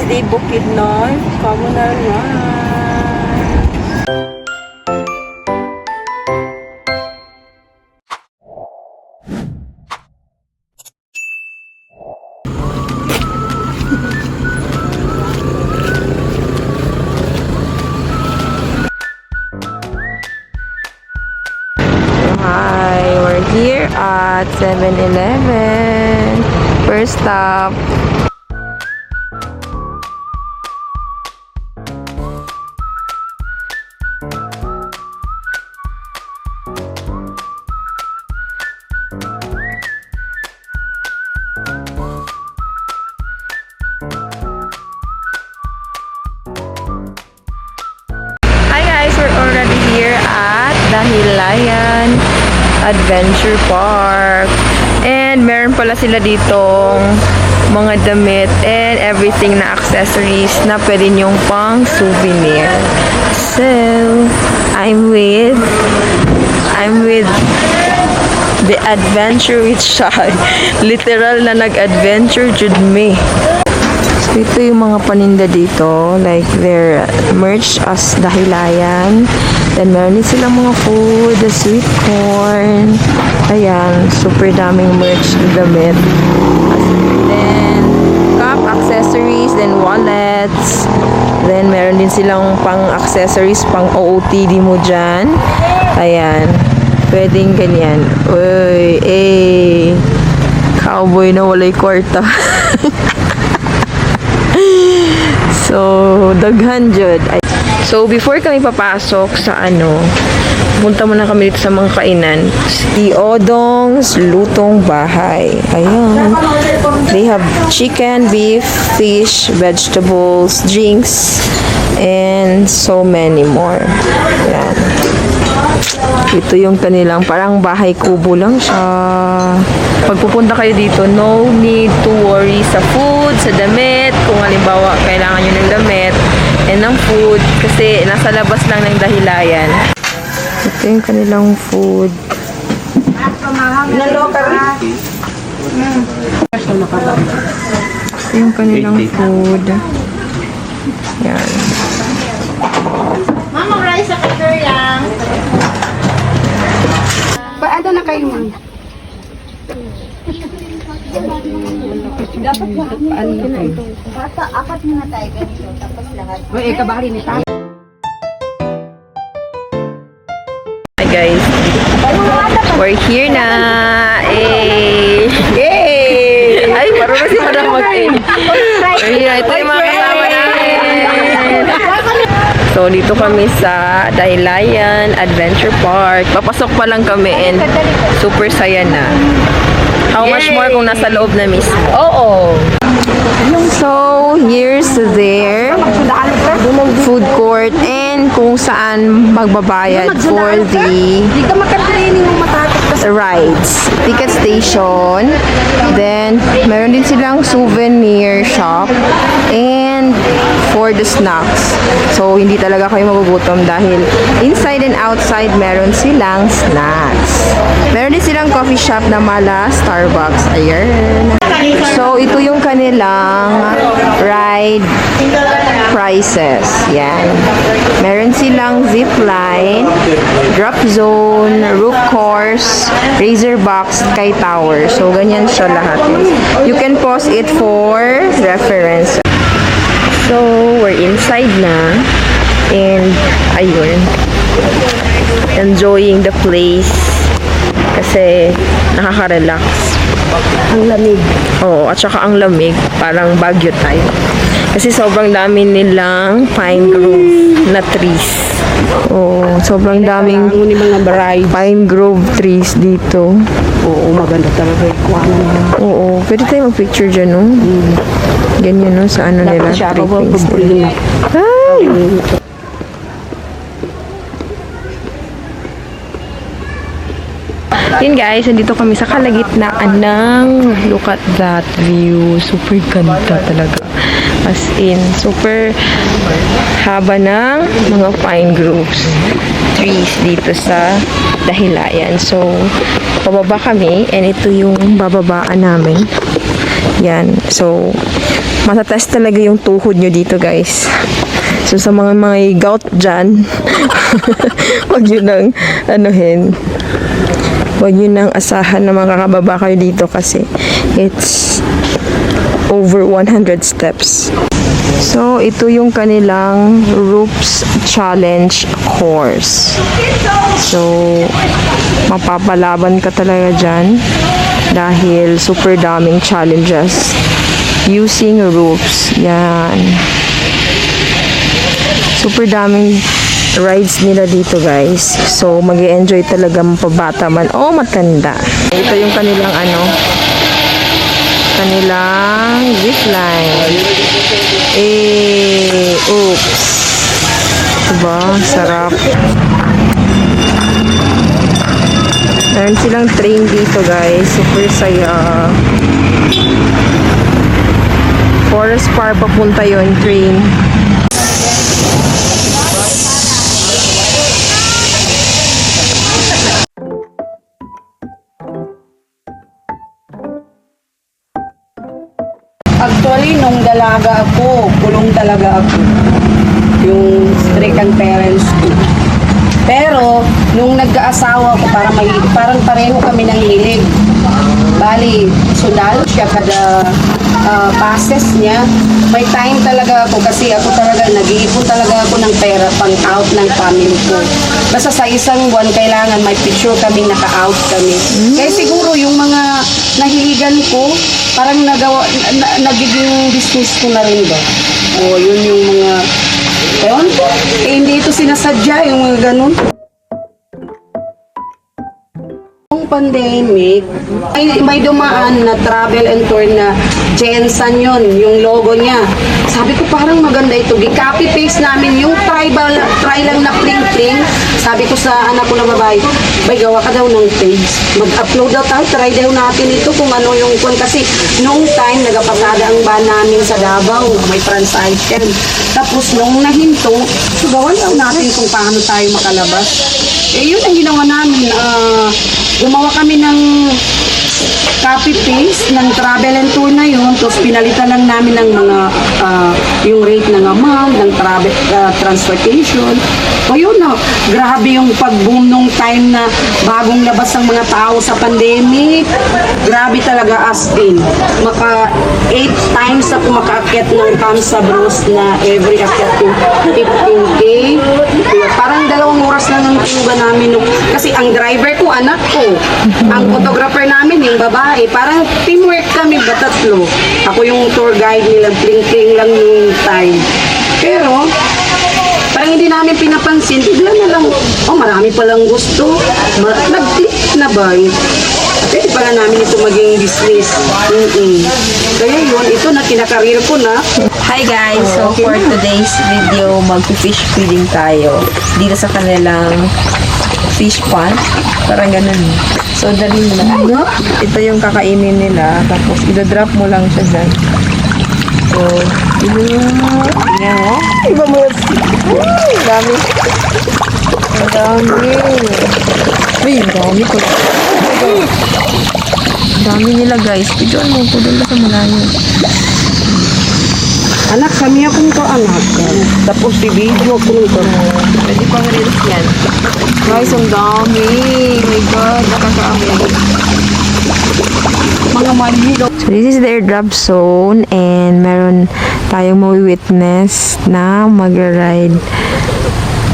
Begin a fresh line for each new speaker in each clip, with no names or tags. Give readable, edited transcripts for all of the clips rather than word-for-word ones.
the Bukidnon Communal Run. Hi, we're here at 7-Eleven. First stop. Hi guys, we're already here at Dahilayan Adventure Park. And meron pala sila ditong mga damit and everything na accessories na pwede nyong pang souvenir. So, I'm with the adventure with Shai. Literal na nag-adventure jud me. So, ito yung mga paninda dito. Like, their merch as Dahilayan. Then, meron din silang mga food, the sweet corn. Ayan, super daming merch na damit. Then, cup, accessories, then wallets. Then, meron din silang pang-accessories, pang-OOTD mo dyan. Ayan, pwedeng ganyan. Uy, cowboy na walay kwarta. So, daghan jud. So, before kami papasok sa punta muna kami dito sa mga kainan. Iodong's Lutong Bahay. Ayan. They have chicken, beef, fish, vegetables, drinks, and so many more. Ayan. Ito yung kanilang parang bahay kubo lang siya. Pag pupunta kayo dito, no need to worry sa food, sa damit. Kung halimbawa, kailangan nyo ng damit and ng food kasi nasa labas lang ng Dahilayan. Ito yung kanilang food. Ito yung kanilang food. Yan.
Mama, rice sa kater lang. Paano na kayo, ma'am? Dapat lahat paano na kayo? Apat muna tayo ganito, tapos lahat. Uy, kabari ni tayo.
Hi guys, we're here na. Ay, marunong si Madam mag-eh. Ito yung mga kasama namin. So, dito kami sa Dahilayan Adventure Park. Papasok pa lang kami and super saya na. How much more kung nasa loob na mismo? Oo. So, here's their food court and kung saan magbabayad for the rides. Ticket station. Then, meron din silang souvenir shop and for the snacks. So, hindi talaga kayo magugutom dahil inside and outside meron silang snacks. Meron din silang coffee shop na mala Starbucks. Ayan. So, ito yung kanilang ride prices. Yan. Meron silang zip line, drop zone, roof course, razor box, sky tower. So, ganyan siya lahat. You can pause it for reference. So, we're inside na. And, ayun. Enjoying the place. Kasi, nakaka-relax. Ang lamig. Oo, at saka ang lamig. Parang Baguio tayo. Kasi sobrang dami nilang pine grove na trees. Oo, sobrang daming pine grove trees dito.
Oo, maganda talaga.
Oo, pwede tayo mag-picture dyan, no? Ganyan, no? Sa ano nila, trippings nila. Ay! Yun guys, nandito kami sa kalagitnaan ng look at that view. Super ganda talaga. As in, super haba ng mga pine groves. Trees dito sa Dahilayan. So, pababa kami and ito yung bababaan namin. Yan. So, Matatest talaga yung tuhod nyo dito, guys. So, sa mga may gout dyan, wag yun nang anuhin. Wag yun nang asahan na makakababa kayo dito kasi it's over 100 steps. So, ito yung kanilang Ropes Challenge course. So, mapapalaban ka talaga dyan dahil super daming challenges using ropes. Yan. Super daming rides nila dito, guys. So, mag-enjoy talaga mapabata man o matanda. Ito yung kanilang kanilang zipline. Oops. Diba? Sarap. Meron silang train dito, guys. Super saya. Forest Park papunta yon train.
Actually, nung dalaga ako, kulong talaga ako. Yung strict ang parents ko. Pero, nung nagkaasawa ko, parang pareho kami ng hilig. Bali, sundalo siya kada passes niya. May time talaga ako kasi ako talaga, nag-iipon talaga ako ng pera pang out ng family ko. Basta sa isang buwan, kailangan may picture kami, naka-out kami. Kaya siguro yung mga nahiligan ko, parang nagiging business ko na rin ba? O, yun yung mga, ewan ko, hindi ito sinasadya, yung mga ganun. Yung pandemic, may dumaan na travel and tour na Jensen yun, yung logo niya. Sabi ko parang maganda ito. Copy paste namin yung try lang na pling-pling. Sabi ko sa anak ko na babae, bay, gawa ka daw ng page. Mag-upload daw tayo, try daw natin ito kung ano yung kung kasi nung time nagapasada ang van namin sa Davao, may trans item. Tapos nung nahinto, so gawan daw natin kung paano tayo makalabas. Eh yun ang ginawa namin. Gumawa kami ng copy-paste ng travel and tour na yun. Tapos pinalitan lang namin ng mga yung rate ng amount, ng travel, transportation. O yun na, grabe yung pag-boom nung time na bagong labas ang mga tao sa pandemic. Grabe talaga as in. Maka 8 times ako makaakyat ng Kamsa Bros na every akyat ko 15K. Parang 2 oras na ng tuga namin. Kasi ang driver ko, anak ko. Ang photographer namin, yung babae. Parang teamwork kami ba tatlo. Ako yung tour guide nila, pling-pling lang yung time. Pero, parang hindi namin pinapansin, bigla na lang, oh marami palang gusto. Nag-click na ba? Pwede pala namin ito maging business. Kaya yun, ito na kinakareer ko na.
Hi guys! So for today's video, mag-fish feeding tayo dito sa kanilang fish pond. Parang ganun. So dali mo na. Ito yung kakainin nila. Tapos idadrop mo lang siya dyan. So, tingnan mo. Iba mo. Dami. Ang dami. Uy, ang dami ko. Dami nila guys. Pidyoan mo ko doon sa malayo.
Anak, kami akong anak. Tapos i-video ko nito.
Pwede pang reels yan. Guys, ang dami. Oh my God, nakaka-amazing.
Mga manhilo.
So, this is the airdrop zone and meron tayong mawitness na mag-ride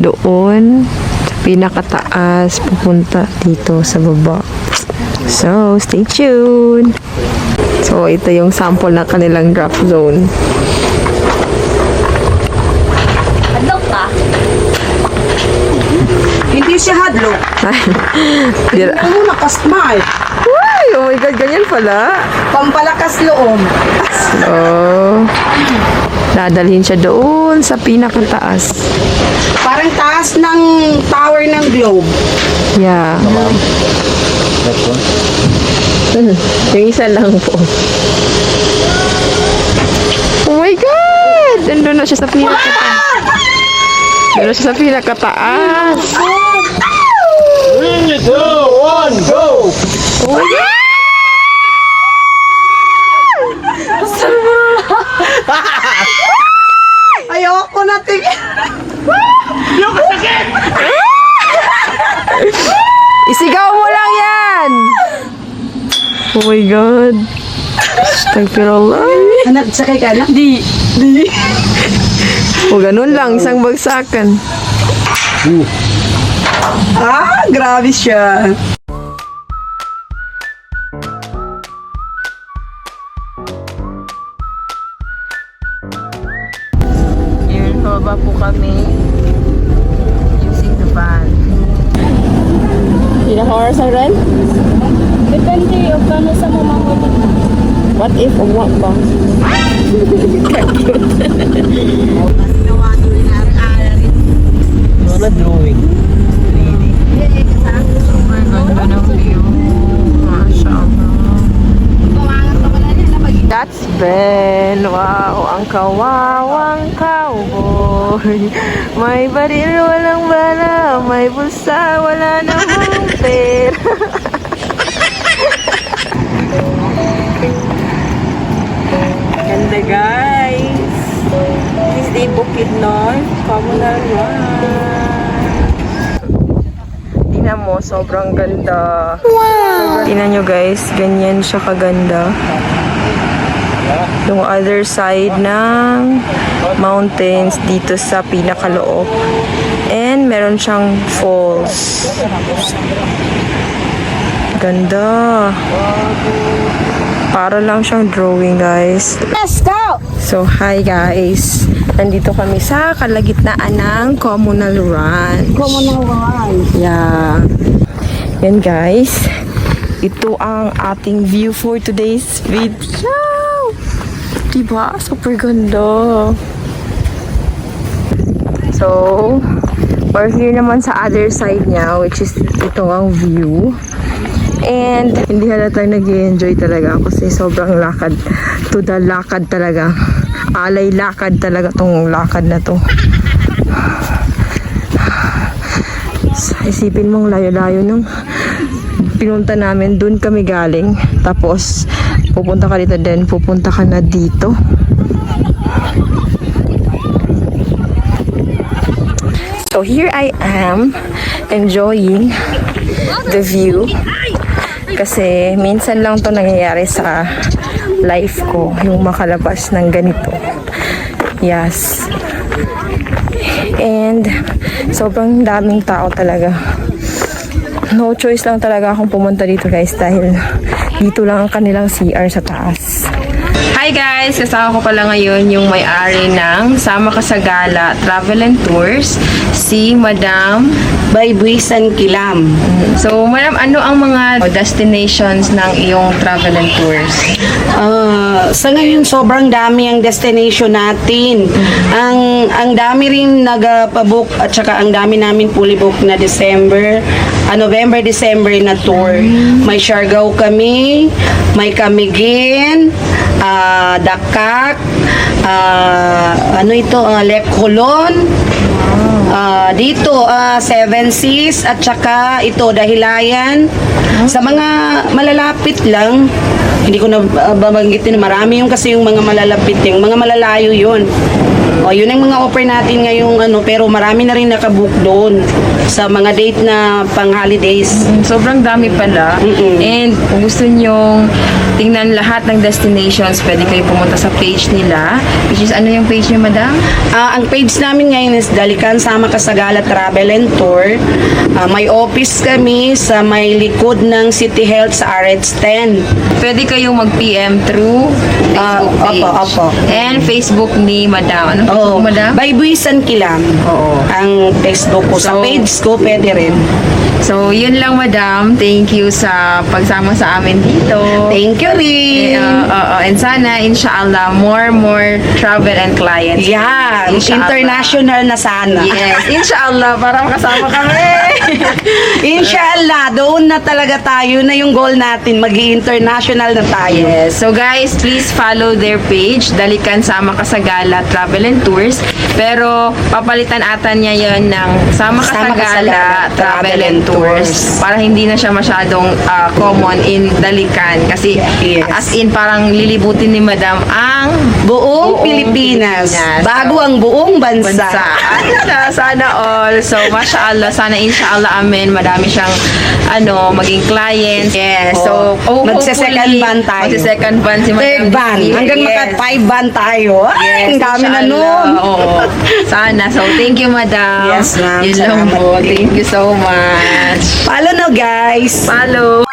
doon sa pinakataas pupunta dito sa baba. So, stay tuned! So, ito yung sample ng kanilang drop zone.
Hadlok ka? Hindi siya hadlok.
Dira-
Ano, naka-smart.
Ay, oh my God, ganyan pala.
Pampalakas loob.
Oh, dadalhin siya doon sa pinakataas.
Parang taas ng tower ng globe.
Yeah. Yung isa lang po. Oh my God! Nandun na siya sa pinakataas. Nandun na siya sa pinakataas.
3, 2, 1, go!
Oh my God! my God. Astagfirullah.
Anak, sakay ka na? Di.
O ganun lang, isang bagsakan.
Grabe siya.
Yun, baba po kami using the van. Ilang oras ang rent?
Depende yung kano sa mamahuli.
What if uwak ba?
Wala drawing.
Super ganda ng view. Mashallah. That's Ben. Wow, ang kawawang cowboy. May baril, walang bala. May bulsa, wala namang pera. Ganda guys. This is Bukidnon. Communal Run. Tingnan mo, sobrang ganda. Wow! Tingnan nyo guys, ganyan siya kaganda. Yung other side ng mountains dito sa pinakaloob. And meron siyang falls. Ganda. Para lang siyang drawing guys.
Let's go!
So, hi guys. Nandito kami sa kalagitnaan ng Communal Ranch. Yeah. Yan guys. Ito ang ating view for today's video. Diba? Super ganda. So, we're here naman sa other side niya, which is ito ang view. And hindi halatang nag-enjoy talaga kasi sobrang lakad. To the lakad talaga. Alay lakad talaga tong lakad na to. Isipin mong layo-layo nung pinunta namin. Doon kami galing. Tapos pupunta ka dito din. Pupunta ka na dito. So here I am enjoying the view. Kasi minsan lang to nangyayari sa life ko, yung makalabas ng ganito. Yes. And sobrang daming tao talaga. No choice lang talaga akong pumunta dito guys dahil dito lang ang kanilang CR sa taas. Hi guys! Kasama ko pala ngayon yung may-ari ng Sama Ka Sa Gala Travel and Tours, si Madam.
Baybuisan Kilam.
So, Madam, ano ang mga destinations ng iyong travel and tours?
Sa ngayon, sobrang dami ang destination natin. Ang dami rin nagpabook at saka ang dami namin fully book na November, December na tour. May Siargao kami, may Camiguin, Dakak, Lake Colon, dito, Seven Seas, at saka ito, Dahilayan. Sa mga malalapit lang, hindi ko na babanggitin, marami yung kasi yung mga malalapit, yung mga malalayo yun. O, yun ang mga offer natin ngayong pero marami na rin nakabook doon sa mga date na pang-holidays.
Sobrang dami pala. And kung gusto nyong tingnan lahat ng destinations, pwede kayo pumunta sa page nila. Which is, ano yung page niyo, Madam?
Ang page namin ngayon is Dalikan Sama Ka Sa Gala Travel and Tour. May office kami sa may likod ng City Health sa RH10.
Pwede kayong mag-PM through Facebook page.
Opo.
And Facebook ni Madam. Anong Facebook, Madam?
Baybuisan Kilam.
Oo.
Ang Facebook ko. Sa
So,
page ko, pwede rin.
So, yun lang, Madam. Thank you sa pagsama sa amin dito.
Thank you rin.
And sana, inshallah, more travel and clients.
Yeah,
Inshallah.
international na sana.
Yes, inshallah, para makasama kami.
Inshallah, doon na talaga tayo na yung goal natin, mag-international na tayo.
Yes. So guys, please follow their page, Dalikan Sama Ka Sa Gala Travel and Tours. Pero papalitan ata niya yon ng Sama Ka Sa Gala Travel and Tours para hindi na siya masyadong common in Dalikan kasi
Yes.
as in parang lilibutin ni Madam ang
buong Pilipinas. Bago ang buong bansa.
Sana all. So, mashallah, sana inshallah, amen. Madami siyang, maging clients. Yes. So,
Magse-second ban tayo.
Magse-second ban si
Third
Madam
ban.
Vicky.
Hanggang
Yes.
maka-5 ban tayo. Ay,
Yes,
ang dami na
inshallah.
nun.
Oo. Sana. So, thank you, Madam.
Yes, ma'am.
Yun lang
Salamat
po.
din.
Thank you so much.
Follow na guys.
Follow.